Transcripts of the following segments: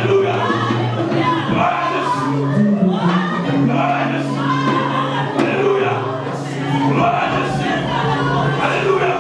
Alléluia. Gloire à Jésus. Gloire à Jésus. Alléluia. Gloire à Jésus. Alléluia.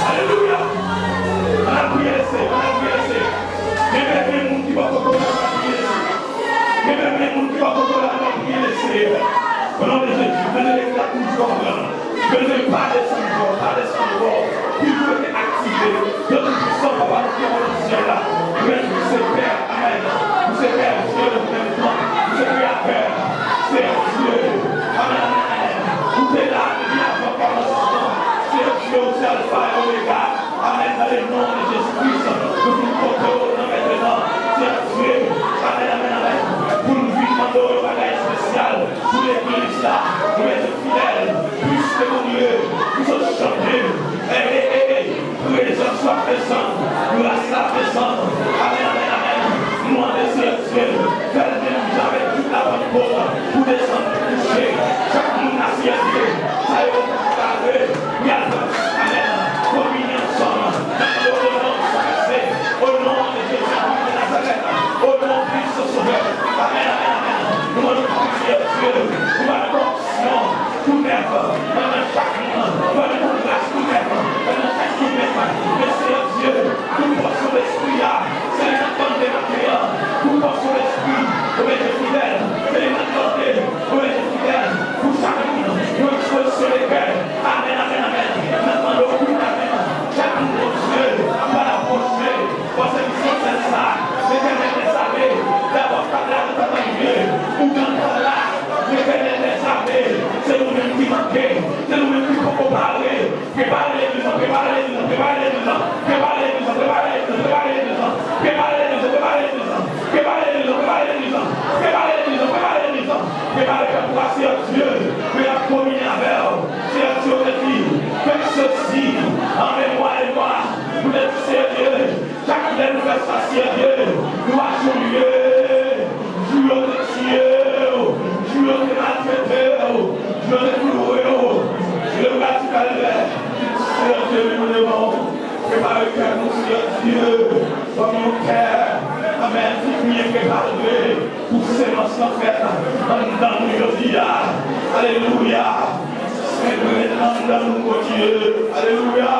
Alléluia. On a prié laissé. On a prié laissé. Même les gens qui vont prier laissé. Même les gens qui vont prier laissé. Au nom de Jésus, venez les gars toujours. Venez pas descendre, pas descendre. Il faut être activé. Notre puissant papa, nous qui avons le ciel là. Nous sommes Père. Amen. Nous sommes Père. Dieu de maintenant. Nous sommes Père. C'est Dieu. Amen. Vous êtes là, bien avant par le sang. C'est Dieu, c'est Alpha et Omega. Amen. Dans le nom de Jésus-Christ. Nous vous portons maintenant. C'est Dieu. Amen, amen, amen. Pour nous vivre dans le bagage spécial. Pour l'église là. Pour être fidèles. Plus que mon Dieu. Nous sommes chantés. Nous les hommes soient présents. Nous la soient présents. Amen, amen, amen. Nous en désirons Dieu. Faites nous avec toute la bonne cause. Pour descendre, toucher. Chaque monde a si Dieu. Ça y est, on va parler. Amen. Communion ensemble. Dans le nom de Jésus. Au nom de Jésus de Nazareth. Au nom de Christ Sauveur. Amen, amen, amen. Nous allons prier Dieu. Nous allons l'onction. Tout neuf. Dans chaque monde. Dans la grâce tout neuf. Dans chaque tout neuf. Merci à Dieu. Nous portons l'esprit. C'est les attentes de la prière. Nous portons l'esprit. Nous sommes fidèles. C'est les attentes. Nous sommes fidèles. Pour chaque monde. Nous exposons sur les cœurs. Amen, amen, amen. Maintenant, le coup d'amen. Chaque monde, Dieu, va l'approcher. Parce que nous sommes ça. L'éternel des armées. D'abord, par là, nous avons Dieu. Ou dans là. L'éternel des armées. C'est nous-mêmes qui manquons. C'est nous-mêmes qui faut parler. Préparez les gens, préparez les gens, préparez les gens, préparez les gens, préparez les gens, préparez les gens, préparez les gens, préparez les gens, préparez les gens, préparez les gens, préparez les gens, préparez les gens, préparez pour passer à Dieu, mais la communion avec eux, c'est à Dieu de dire, faites ceci en mémoire et moi, vous êtes sérieux, chaque fois nous faisons ça Dieu, nous marchons Dieu, Dieu de Dieu, Dieu de maltraité, Dieu de cloué, Dieu de calvaire. Seigneur Dieu, nous devons préparer le cœur, nous, Seigneur Dieu, dans mon cœur. Amen. Qui est préparé pour ces monstres en fait. Dans nous, Dieu. Alléluia. Seigneur, dans nous, mon Dieu. Alléluia.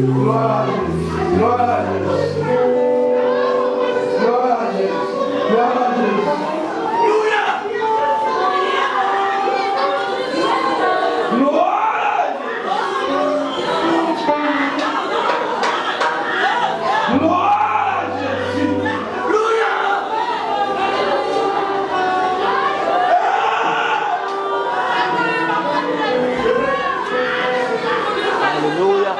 Gloire à Jésus. Gloire à Jésus. Gloire à Jésus. Gloire à Jésus. Alléluia. Gloire à Jésus. Gloire à Jésus. Alléluia. Aleluya.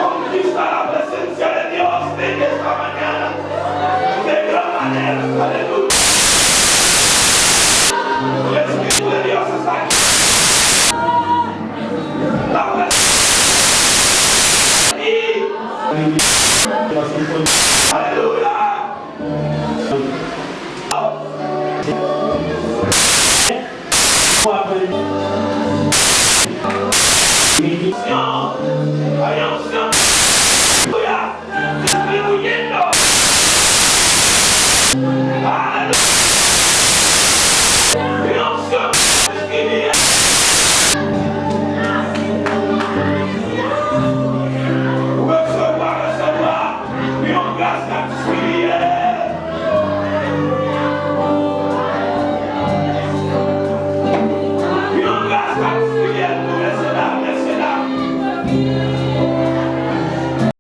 Conquista la presencia de Dios en esta mañana. De gran manera. Aleluya. El Espíritu de Dios está aquí. La presencia de ti. Aleluya. Hay unción. Aleluya. Distribuyendo. Aleluya. Hay unción. Distribuyendo. Recevoir. Et on grâce à prière. Et on grâce à prière pour les cédars.